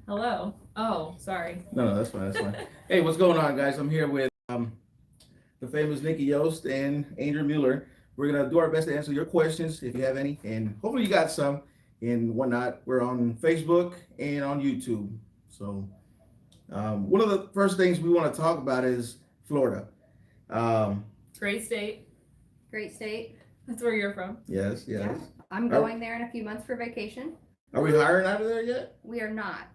Hello. Oh, sorry. No, that's fine. That's fine. Hey, what's going on, guys? I'm here with the famous Nikki Yost and Andrew Mueller. We're gonna do our best to answer your questions if you have any, and hopefully you got some and whatnot. We're on Facebook and on YouTube. So one of the first things we want to talk about is Florida. Um, Great state. Great state. That's where you're from. yes, Yeah. yes. I'm going there in a few months for vacation. Are we hiring out of there yet? We are not.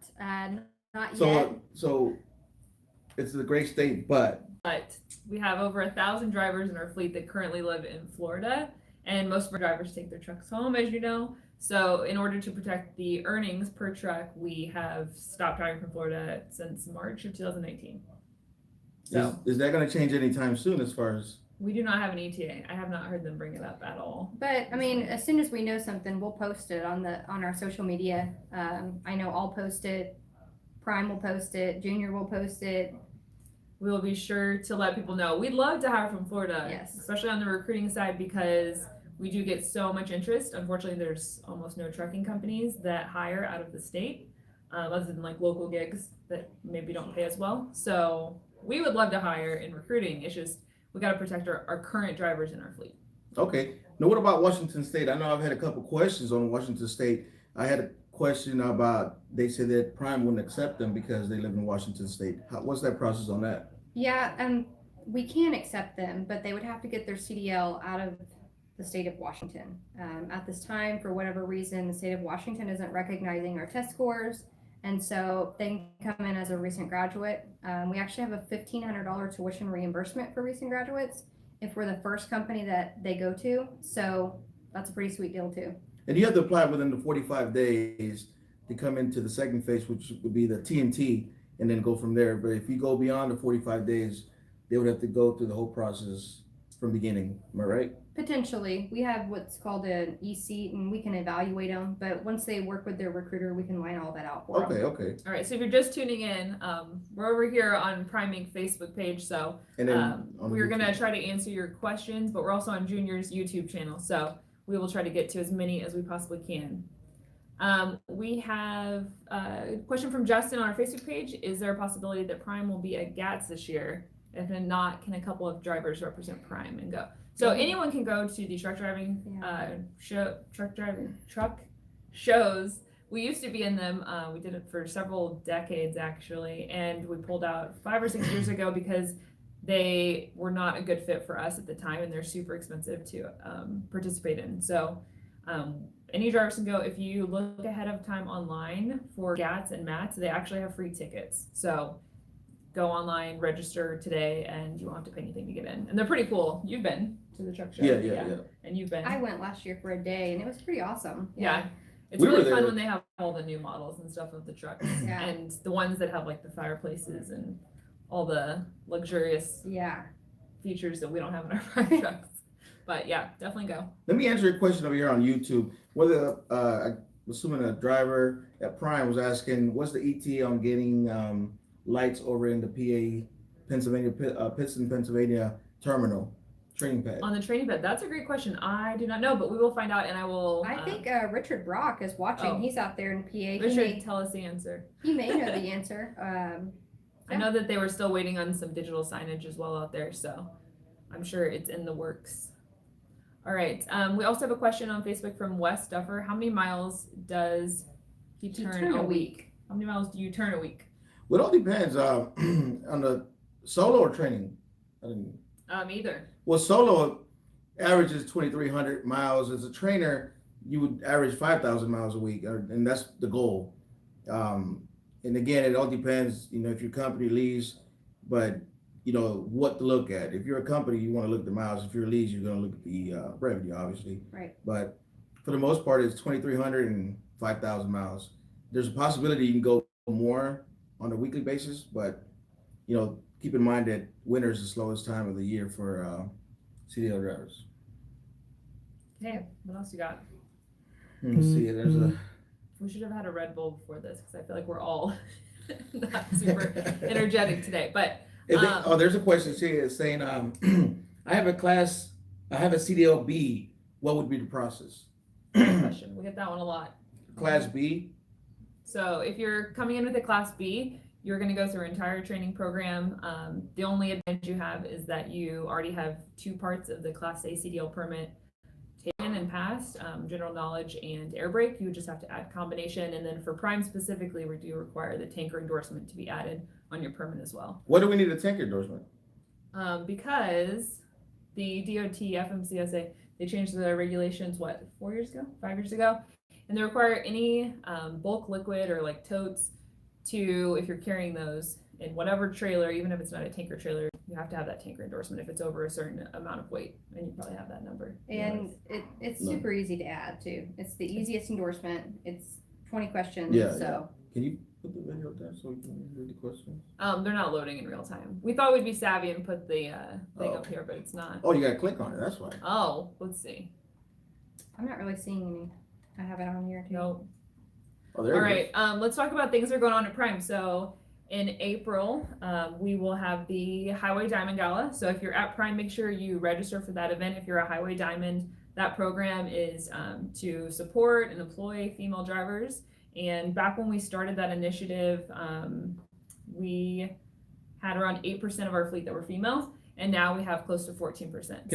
Not yet. So it's a great state, but But we have over 1,000 drivers in our fleet that currently live in Florida, and most of our drivers take their trucks home, as you know. So, in order to protect the earnings per truck, we have stopped hiring from Florida since March of 2019. So, is that going to change anytime soon? As far as we do not have an ETA. I have not heard them bring it up at all. But I mean, as soon as we know something, we'll post it on our social media. I know I'll post it. Prime will post it. Junior will post it. We will be sure to let people know. We'd love to hire from Florida, Yes. especially on the recruiting side, because we do get so much interest. Unfortunately, there's almost no trucking companies that hire out of the state, other than like local gigs that maybe don't pay as well. So we would love to hire in recruiting. It's just we got to protect our current drivers in our fleet. Okay. Now, what about Washington State? I know I've had a couple questions on Washington State. I had a question about, they said that Prime wouldn't accept them because they live in Washington State. What's that process on that? Yeah, we can accept them, but they would have to get their CDL out of the state of Washington. At this time, for whatever reason, the state of Washington isn't recognizing our test scores, and so they can come in as a recent graduate. We actually have a $1,500 tuition reimbursement for recent graduates if we're the first company that they go to, so that's a pretty sweet deal too. And you have to apply within the 45 days to come into the second phase, which would be the TNT, and then go from there. But if you go beyond the 45 days, they would have to go through the whole process from beginning. Am I right? Potentially. We have what's called an e-seat, and we can evaluate them, but once they work with their recruiter, we can line all that out for them. Okay. All right, so if you're just tuning in, we're over here on Prime Inc. Facebook page, so And then we're going to try to answer your questions, but we're also on Junior's YouTube channel, so we will try to get to as many as we possibly can. We have a question from Justin on our Facebook page. Is there a possibility that Prime will be at GATS this year? If not, can a couple of drivers represent Prime and go? So anyone can go to the truck shows. We used to be in them. We did it for several decades actually, and we pulled out 5 or 6 years ago because they were not a good fit for us at the time, and they're super expensive to participate in. So any drivers can go. If you look ahead of time online for GATS and MATS, they actually have free tickets. So go online, register today, and you won't have to pay anything to get in. And they're pretty cool. You've been to the truck show. Yeah. And you've been. I went last year for a day, and it was pretty awesome. Yeah. It's We were really fun there. when they have all the new models and stuff of the trucks. Yeah. And the ones that have like the fireplaces and all the luxurious Yeah. features that we don't have in our prime trucks. But yeah, definitely go. Let me answer your question over here on YouTube. Whether I'm assuming a driver at Prime was asking, what's the ETA on getting lights over in the Pittston, Pennsylvania terminal training pad? On the training pad, that's a great question. I do not know, but we will find out, and I will. I think Richard Brock is watching. Oh. He's out there in PA. Richard, tell us the answer. He may know the answer. I know that they were still waiting on some digital signage as well out there, so I'm sure it's in the works. All right. We also have a question on Facebook from Wes Duffer. How many miles does he turn a week? How many miles do you turn a week? Well, it all depends on the solo or training. Either. Well, solo averages 2,300 miles. As a trainer, you would average 5,000 miles a week, and that's the goal. And again, it all depends, if your company leaves, but what to look at. If you're a company, you want to look at the miles. If you're a lease, you're going to look at the revenue, obviously. Right. But for the most part, it's 2,300 and 5,000 miles. There's a possibility you can go more on a weekly basis, but keep in mind that winter is the slowest time of the year for CDL drivers. Okay, what else you got? Let's see. There's a. We should have had a Red Bull before this because I feel like we're all not super energetic today. But there's a question here saying, I have a CDL B. What would be the process? question. We get that one a lot. Class B. So if you're coming in with a Class B, you're going to go through an entire training program. The only advantage you have is that you already have 2 parts of the Class A CDL permit taken and passed, general knowledge and air brake. You would just have to add combination. And then for Prime specifically, we do require the tanker endorsement to be added on your permit as well. What do we need a tanker endorsement? Because the DOT, FMCSA, they changed the regulations, 4 years ago, 5 years ago? And they require any bulk liquid or like totes to, if you're carrying those in whatever trailer, even if it's not a tanker trailer, you have to have that tanker endorsement if it's over a certain amount of weight, and you probably have that number. And it's super easy to add too. It's the easiest endorsement. It's 20 questions. Yeah, So Can you put the video there so we can read the questions? They're not loading in real time. We thought we'd be savvy and put the thing up here, but it's not. Oh, you gotta click on it, that's why. Oh, let's see. I'm not really seeing any. I have it on here too. Nope. Oh, there All it is. right, let's talk about things that are going on at Prime. So in April, we will have the Highway Diamond Gala. So if you're at Prime, make sure you register for that event. If you're a Highway Diamond, that program is to support and employ female drivers. And back when we started that initiative, we had around 8% of our fleet that were females, and now we have close to 14%.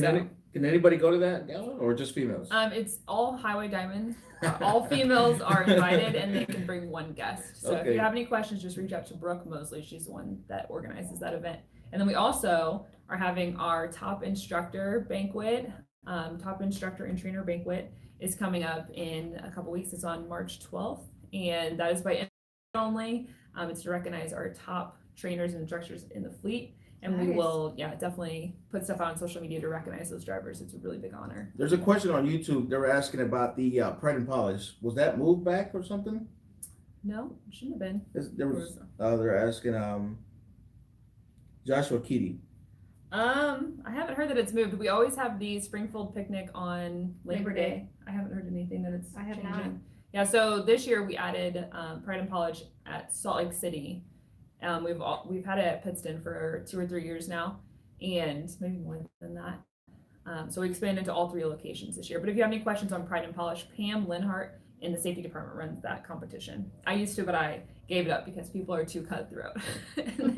Can anybody go to that gala or just females? It's all Highway Diamond. All females are invited, and they can bring 1 guest. So if Okay. you have any questions, just reach out to Brooke Mosley. She's the one that organizes that event. And then we also are having our top instructor banquet. Top instructor and trainer banquet is coming up in a couple weeks. It's on March 12th, and that is by invite only. It's to recognize our top trainers and instructors in the fleet. And we Nice. will, definitely put stuff out on social media to recognize those drivers. It's a really big honor. There's a question on YouTube. They were asking about the Pride and Polish. Was that moved back or something? No, it shouldn't have been. They're asking Joshua Keaty. I haven't heard that it's moved. We always have the Springfield picnic on Labor Day. I haven't heard anything that it's I have changing. not. Yeah, so this year we added Pride and Polish at Salt Lake City. We've had it at Pittston for 2 or 3 years now, and maybe more than that. So we expanded to all 3 locations this year. But if you have any questions on Pride and Polish, Pam Linhart in the safety department runs that competition. I used to, but I gave it up because people are too cutthroat. And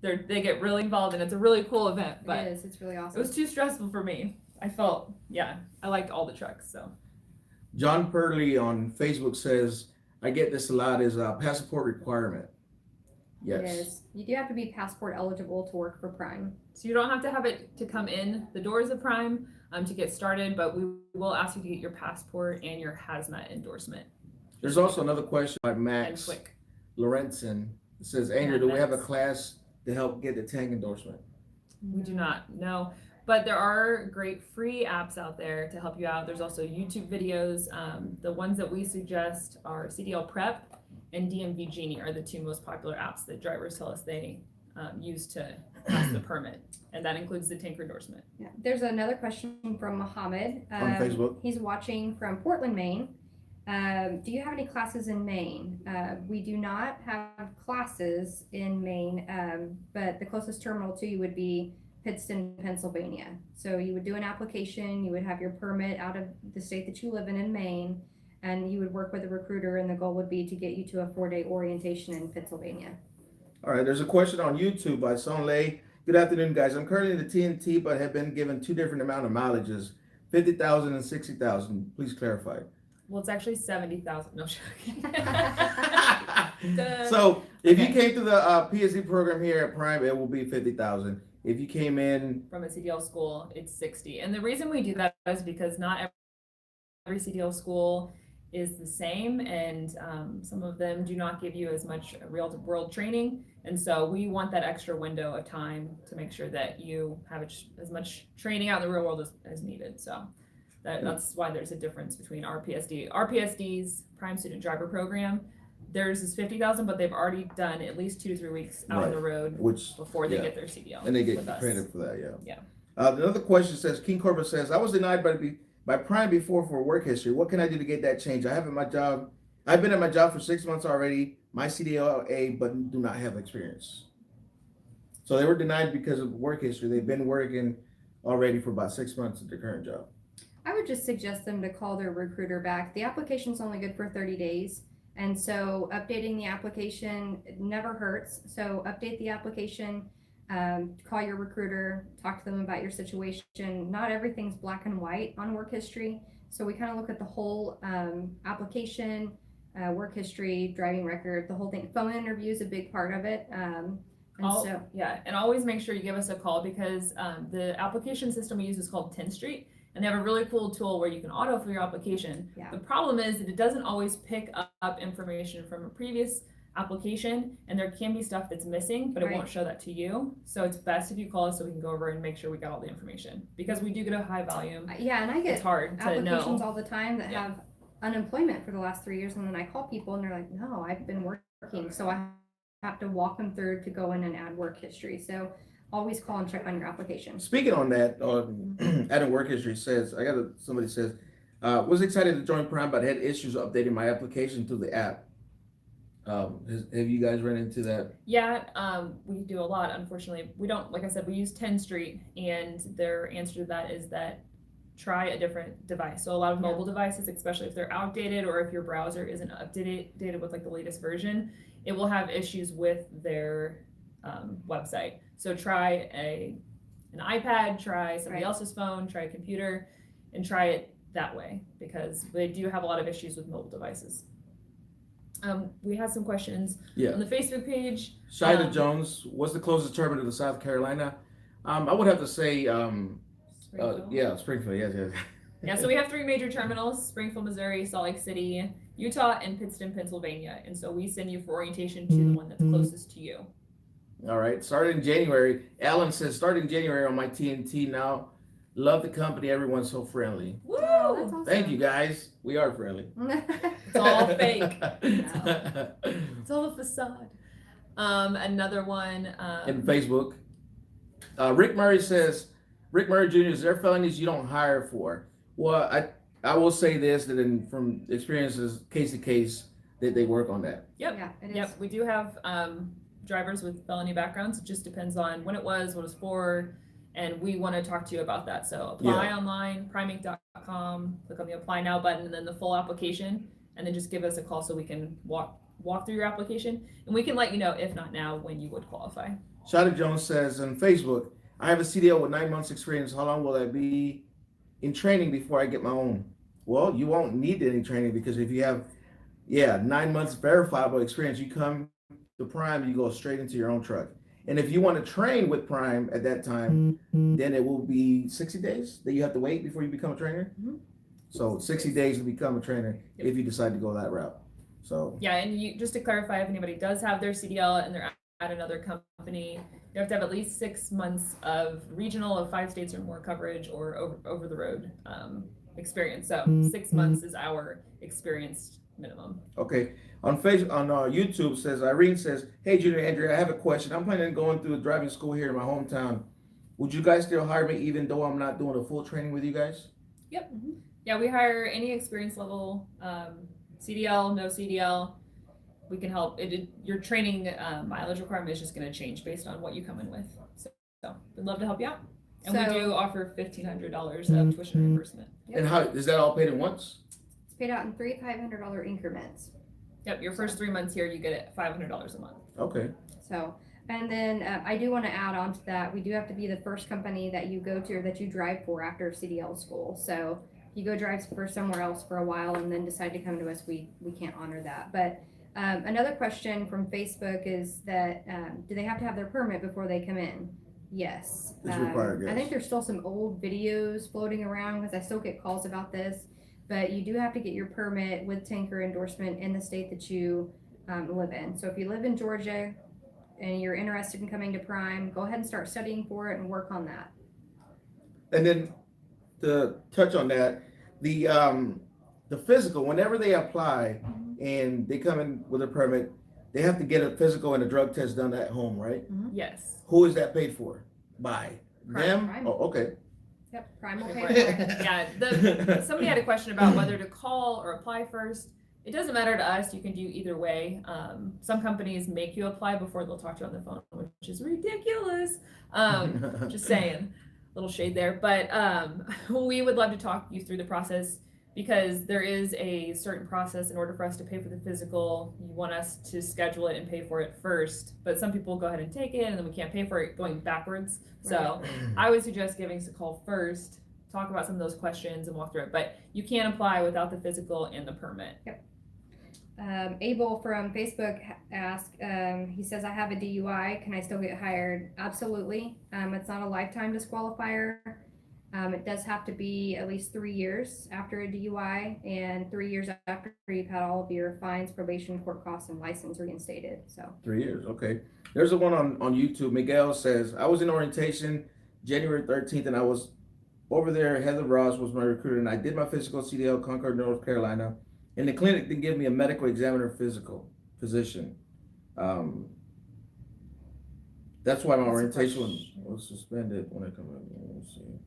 they get really involved, and it's a really cool event. But It is. It's really it awesome. was too stressful for me. I liked all the trucks. So John Purley on Facebook says, I get this a lot, is a passport requirement. Yes. It is. You do have to be passport eligible to work for Prime. you don't have to have it to come in the doors of Prime to get started, but we will ask you to get your passport and your hazmat endorsement. There's also another question by And Max quick. Lorenzen. It says, Andrew, do we have a class to help get the tank endorsement? We do not, no. But there are great free apps out there to help you out. There's also YouTube videos. The ones that we suggest are CDL Prep and DMV Genie are the 2 most popular apps that drivers tell us they use to pass the permit. And that includes the tanker endorsement. Yeah. There's another question from Mohammed. On Facebook. He's watching from Portland, Maine. Do you have any classes in Maine? We do not have classes in Maine, but the closest terminal to you would be Pittston, Pennsylvania. So you would do an application, you would have your permit out of the state that you live in Maine, and you would work with a recruiter, and the goal would be to get you to a 4-day orientation in Pennsylvania. All right, there's a question on YouTube by Sonlay. Good afternoon, guys. I'm currently in the TNT, but have been given 2 different amount of mileages, 50,000 and 60,000. Please clarify. Well, it's actually 70,000. No, joking. So if you came through the PSD program here at Prime, it will be 50,000. If you came in From a CDL school, it's 60. And the reason we do that is because not every CDL school is the same, and some of them do not give you as much real-world training. And so we want that extra window of time to make sure that you have as much training out in the real world as needed. So that's why there's a difference between RPSD's Prime Student Driver Program. Theirs is 50,000, but they've already done at least 2 to 3 weeks out on the road before they get their CDL. And they get with us. credit for that, yeah. Yeah. Another question says, King Corbett says, I was denied by Prime before for work history. What can I do to get that changed? I've been at my job for 6 months already, my CDLA, but do not have experience. So they were denied because of work history. They've been working already for about 6 months at their current job. I would just suggest them to call their recruiter back. The application's only good for 30 days. And so updating the application never hurts. So update the application, call your recruiter, talk to them about your situation. Not everything's black and white on work history. So we kind of look at the whole application, work history, driving record, the whole thing. Phone interview is a big part of it. And always make sure you give us a call because the application system we use is called 10th Street, and they have a really cool tool where you can autofill your application. Yeah. The problem is that it doesn't always pick up information from a previous application, and there can be stuff that's missing, but it won't show that to you. So it's best if you call us so we can go over and make sure we got all the information because we do get a high volume. Yeah, and I get it's hard to applications know all the time that have unemployment for the last 3 years, and then I call people and they're like, no, I've been working. So I have to walk them through to go in and add work history. So always call and check on your application. Speaking on that, adding work history somebody says, was excited to join Prime, but had issues updating my application through the app. Have you guys run into that? Yeah, we do a lot. Unfortunately, we don't, like I said, we use 10th Street, and their answer to that is that try a different device. So a lot of mobile devices, especially if they're outdated or if your browser isn't updated with like the latest version, it will have issues with their website. So try an iPad, try somebody else's phone, try a computer, and try it that way because they do have a lot of issues with mobile devices. We had some questions on the Facebook page. Shida Jones, what's the closest terminal to South Carolina? I would have to say, Springfield, yes. Yeah, so we have 3 major terminals: Springfield, Missouri, Salt Lake City, Utah, and Pittston, Pennsylvania. And so we send you for orientation to the one that's closest to you. All right, starting in January. Alan says, starting January on my TNT now. Love the company, everyone's so friendly. Woo! Oh, that's awesome. Thank you guys. We are friendly. It's all fake. It's all a facade. Another one. In Facebook. Rick Murray says, Rick Murray Jr., is there felonies you don't hire for? Well, I will say this, that from experiences, case to case, that they work on that. Yep. Yeah, it is. Yep. We do have drivers with felony backgrounds. It just depends on when it was, what it was for, and we want to talk to you about that. So apply online, primeinc.com, click on the apply now button, and then the full application, and then just give us a call so we can walk through your application, and we can let you know, if not now, when you would qualify. Shada Jones says on Facebook, I have a CDL with 9 months experience. How long will I be in training before I get my own? Well, you won't need any training because if you have, 9 months verifiable experience, you come to Prime, you go straight into your own truck. And if you want to train with Prime at that time, then it will be 60 days that you have to wait before you become a trainer. So 60 days to become a trainer if you decide to go that route. So and you, just to clarify, if anybody does have their CDL and they're at another company, you have to have at least 6 months of regional of 5 states or more coverage or over the road experience. So 6 months is our experienced minimum. Okay. On YouTube says, Irene says, hey, Junior Andrea, I have a question. I'm planning on going through a driving school here in my hometown. Would you guys still hire me even though I'm not doing a full training with you guys? Yep. Yeah, we hire any experience level, CDL, no CDL. We can help. Your training mileage requirement is just going to change based on what you come in with. So we'd love to help you out. And we do offer $1,500 of tuition reimbursement. And how is that all paid at once? It's paid out in 3 $500 increments. Yep, your first 3 months here, you get it $500 a month. Okay. So, and then I do want to add on to that, we do have to be the first company that you go to or that you drive for after CDL school. So if you go drive for somewhere else for a while and then decide to come to us, we can't honor that. But another question from Facebook is that do they have to have their permit before they come in? Yes. It's required, yes. I think there's still some old videos floating around because I still get calls about this. But you do have to get your permit with tanker endorsement in the state that you live in. So if you live in Georgia and you're interested in coming to Prime, go ahead and start studying for it and work on that. And then to touch on that, the physical, whenever they apply and they come in with a permit, they have to get a physical and a drug test done at home, right? Yes. Who is that paid for? By them? Prime. Oh, okay. Yep, Prime will pay for it. Yeah, somebody had a question about whether to call or apply first. It doesn't matter to us. You can do either way. Some companies make you apply before they'll talk to you on the phone, which is ridiculous. Just saying, little shade there. But we would love to talk you through the process because there is a certain process in order for us to pay for the physical. You want us to schedule it and pay for it first, but some people go ahead and take it and then we can't pay for it going backwards. So I would suggest giving us a call first, talk about some of those questions and walk through it, but you can't apply without the physical and the permit. Yep. Abel from Facebook asked, he says, I have a DUI, can I still get hired? Absolutely. It's not a lifetime disqualifier. It does have to be at least 3 years after a DUI and 3 years after you've had all of your fines, probation, court costs, and license reinstated. So 3 years, okay. There's a one on YouTube. Miguel says, I was in orientation January 13th, and I was over there. Heather Ross was my recruiter, and I did my physical CDL Concord, North Carolina. And the clinic didn't give me a medical examiner physician. That's why my orientation was suspended when I come up. Let's see.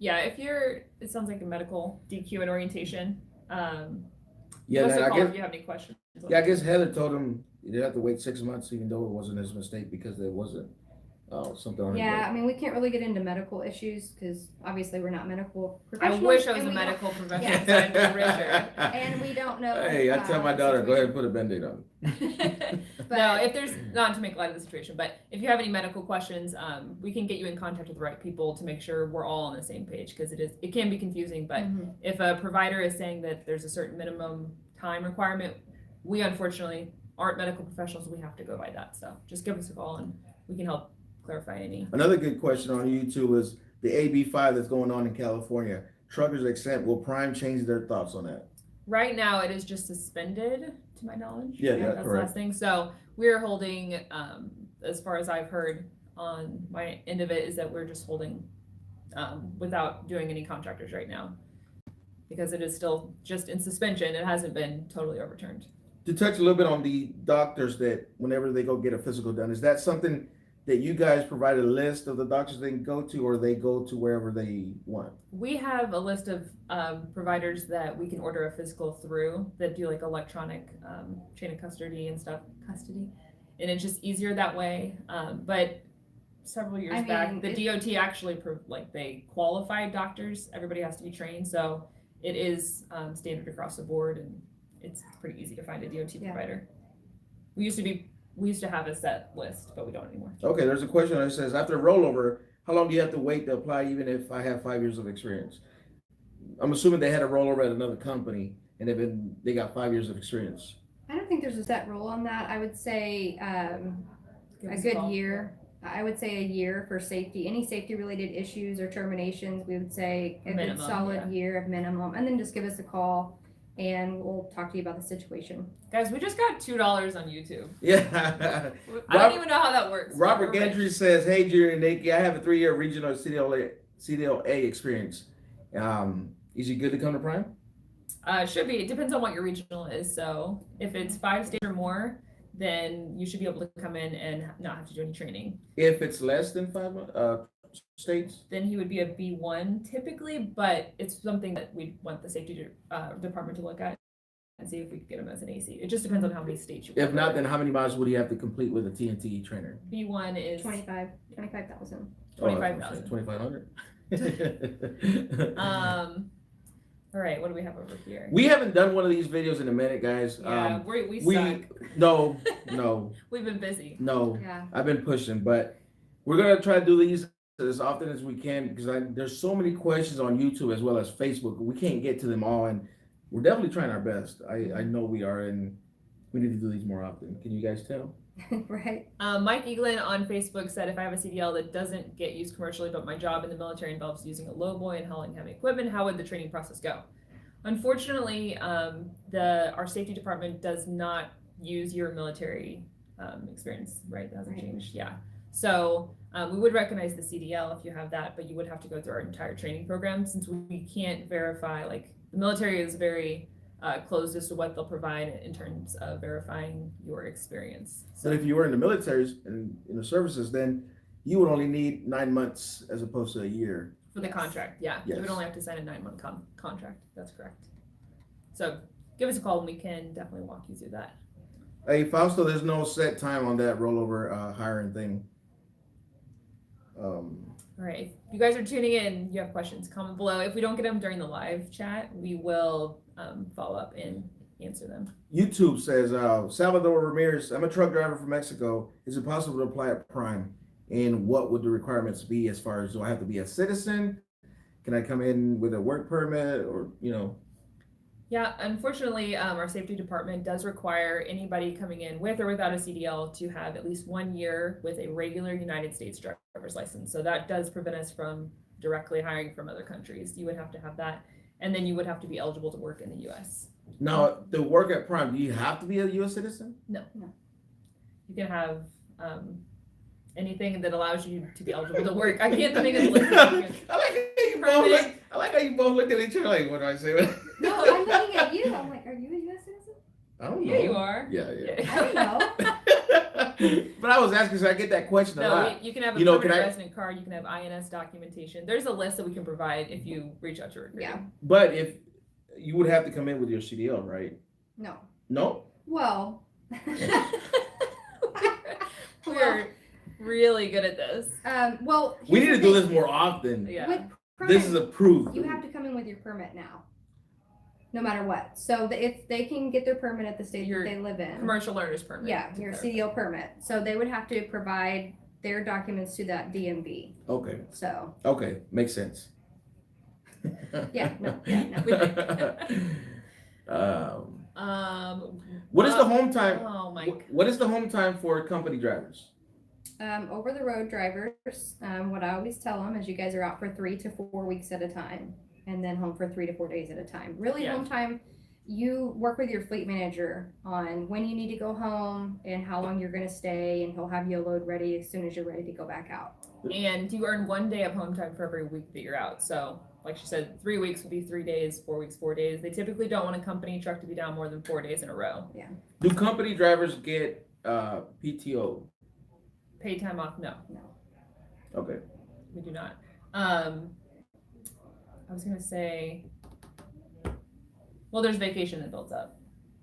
Yeah, if it sounds like a medical DQ and orientation. Yeah, Give us a I call guess, if you have any questions. yeah, I guess Heather told him you'd have to wait 6 months, even though it wasn't his mistake, because there wasn't something on yeah, I mean, we can't really get into medical issues because obviously we're not medical I professionals. wish I was and a we medical don't- professional. Yeah. So I'd be richer. And we don't know. Hey, I tell my the daughter, go ahead and situation. put a Band-Aid on. But- No, if there's not to make light of the situation, but if you have any medical questions, we can get you in contact with the right people to make sure we're all on the same page, because it can be confusing. But Mhm. if a provider is saying that there's a certain minimum time requirement, we unfortunately aren't medical professionals. We have to go by that. So just give us a call and we can help clarify any. Another good question on YouTube is the AB5 that's going on in California. Truckers exempt. Will Prime change their thoughts on that? Right now, it is just suspended, to my knowledge. Yeah, that's the correct. last thing. So we're holding, as far as I've heard on my end of it, is that we're just holding without doing any contractors right now, because it is still just in suspension. It hasn't been totally overturned. To touch a little bit on the doctors that whenever they go get a physical done, is that something that you guys provide a list of the doctors they can go to, or they go to wherever they want? We have a list of providers that we can order a physical through that do like electronic chain of custody and stuff, and it's just easier that way. But several years I back, mean, the DOT actually they qualified doctors. Everybody has to be trained, so it is standard across the board, and it's pretty easy to find a DOT Yeah. provider. We used to have a set list, but we don't anymore. Okay, there's a question that says, after rollover, how long do you have to wait to apply, even if I have 5 years of experience? I'm assuming they had a rollover at another company and they got 5 years of experience. I don't think there's a set rule on that. I would say Give a us good call. year. I would say a year for safety. Any safety related issues or terminations, we would say a good Minimum, solid yeah. year of minimum, and then just give us a call and we'll talk to you about the situation. Guys, we just got $2 on YouTube. Yeah. I don't even know how that works. but Robert we're rich. Gentry says, hey, Junior and Nikki, I have a 3-year regional CDLA experience. Is it good to come to Prime? It should be. It depends on what your regional is. So if it's 5 states or more, then you should be able to come in and not have to do any training. If it's less than 5 states? Then he would be a B1 typically, but it's something that we want the safety department to look at and see if we could get him as an AC. It just depends on how many states you If cover. not, then how many miles would he have to complete with a TNT trainer? B1 is 25,000. 25,000. 2,500? All right, what do we have over here? We haven't done one of these videos in a minute, guys. Yeah, we suck. No, We've been busy. no. Yeah. I've been pushing, but we're gonna try to do these as often as we can, because there's so many questions on YouTube as well as Facebook. We can't get to them all, and we're definitely trying our best. I know we are, and we need to do these more often. Can you guys tell? Right. Mike Eaglin on Facebook said, if I have a CDL that doesn't get used commercially, but my job in the military involves using a lowboy and hauling heavy equipment, how would the training process go? Unfortunately, our safety department does not use your military experience, right? That hasn't changed. Yeah. So we would recognize the CDL if you have that, but you would have to go through our entire training program, since we can't verify. Like, the military is very closed as to what they'll provide in terms of verifying your experience. So if you were in the military and in the services, then you would only need 9 months as opposed to a year. For the Yes. contract, yeah. You would Yes. only have to sign a 9-month contract. That's correct. So give us a call and we can definitely walk you through that. Hey, Fausto, there's no set time on that rollover hiring thing. All right. If you guys are tuning in, you have questions, comment below. If we don't get them during the live chat, we will follow up and answer them. YouTube says, Salvador Ramirez, I'm a truck driver from Mexico. Is it possible to apply at Prime? And what would the requirements be as far as, do I have to be a citizen? Can I come in with a work permit or, Yeah, unfortunately, our safety department does require anybody coming in with or without a CDL to have at least 1 year with a regular United States driver's license. So that does prevent us from directly hiring from other countries. You would have to have that, and then you would have to be eligible to work in the U.S. Now, to work at Prime, do you have to be a U.S. citizen? You can have anything that allows you to be eligible to work. I can't think of the list. I like how you both look at each other like, what do I say? No, I'm looking at you. I'm like, are you a U.S. citizen? I don't know. Yeah, you are. Yeah. I don't know. But I was asking, so I get that question a lot. No, you can have a You know, permanent resident card. You can have INS documentation. There's a list that we can provide if you reach out to a recruiter. Yeah. But if you would have to come in with your CDL, right? No. No? Well. We're really good at this. Well. We need here's to the do thing. this more often. Yeah. With This is permit, approved. you have to come in with your permit now. No matter what. So if they can get their permit at the state Your that they live in. Commercial learner's permit. Yeah, to your clarify. CDL permit. So they would have to provide their documents to that DMV. Okay. So, Okay. Makes sense. yeah, no. What is the home time? Oh my. What is the home time for company drivers? Over the road drivers, what I always tell them is you guys are out for 3 to 4 weeks at a time and then home for 3 to 4 days at a time. Really, Yeah. home time, you work with your fleet manager on when you need to go home and how long you're going to stay, and he'll have you a load ready as soon as you're ready to go back out. And you earn 1 day of home time for every week that you're out. So, like she said, 3 weeks would be 3 days, 4 weeks, 4 days. They typically don't want a company truck to be down more than 4 days in a row. Do company drivers get PTO? Paid time off? No, Okay. we do not. I was gonna say, well, there's vacation that builds up,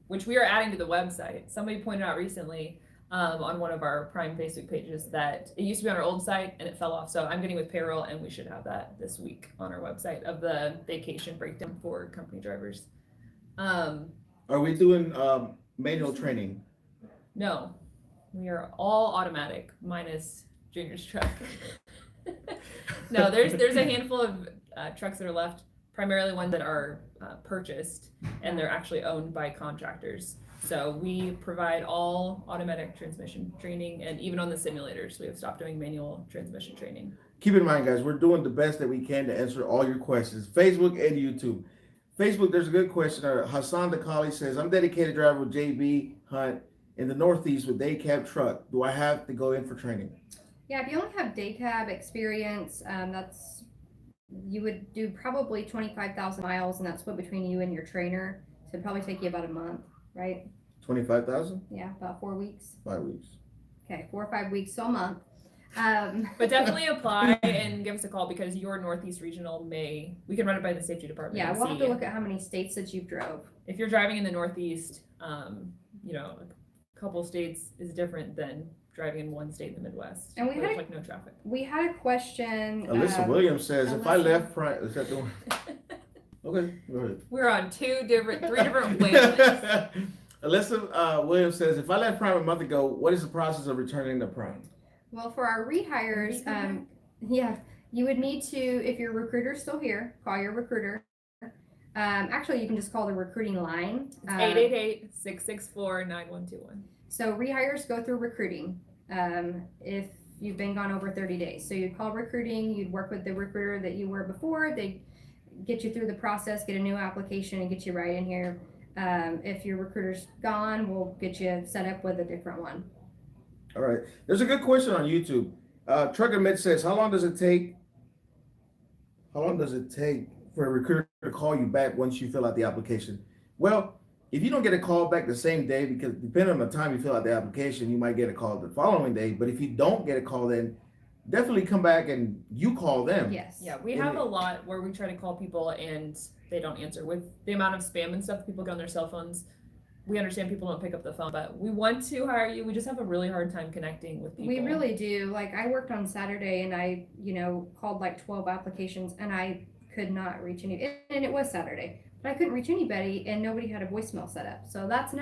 which we are adding to the website. Somebody pointed out recently on one of our Prime Facebook pages that it used to be on our old site and it fell off. So I'm getting with payroll, and we should have that this week on our website of the vacation breakdown for company drivers. Are we doing manual training? No, we are all automatic minus Junior's truck. No, there's a handful of trucks that are left, primarily ones that are purchased, and they're actually owned by contractors. So we provide all automatic transmission training, and even on the simulators, we have stopped doing manual transmission training. Keep in mind, guys, we're doing the best that we can to answer all your questions. Facebook and YouTube. Facebook, there's a good question. Hassan Dakali says, I'm dedicated driver with JB Hunt in the Northeast with day cab truck. Do I have to go in for training? Yeah, if you only have day cab experience, you would do probably 25,000 miles, and that's split between you and your trainer. So it'd probably take you about a month, right? 25,000? Yeah, about 4 weeks. 5 weeks. Okay, 4 or 5 weeks, so a month. But definitely apply and give us a call, because your Northeast Regional we can run it by the safety department. Yeah, and we'll have see to look at how many states that you've drove. if you're driving in the Northeast, a couple states is different than driving in one state in the Midwest. And we where had there's, no traffic. We had a question. Alyssa Williams says, if I Alyssa- left Prime, is that the one? Okay, go ahead. We're on three different wavelengths. Alyssa Williams says, if I left Prime a month ago, what is the process of returning to Prime? Well, for our rehires, you would need to, if your recruiter's still here, call your recruiter. Actually, you can just call the recruiting line. It's 888-664-9121. So rehires go through recruiting if you've been gone over 30 days. So you'd call recruiting, you'd work with the recruiter that you were before. They'd get you through the process, get a new application, and get you right in here. If your recruiter's gone, we'll get you set up with a different one. All right. There's a good question on YouTube. Trucker Med says, how long does it take for a recruiter to call you back once you fill out the application? Well, if you don't get a call back the same day, because depending on the time you fill out the application, you might get a call the following day. But if you don't get a call, then definitely come back and you call them. Yes. Yeah, we have a lot where we try to call people and they don't answer. With the amount of spam and stuff people get on their cell phones, we understand people don't pick up the phone, but we want to hire you. We just have a really hard time connecting with people. We really do. Like, I worked on Saturday and I, called like 12 applications and I could not reach any, and it was Saturday, but I couldn't reach anybody and nobody had a voicemail set up. So that's another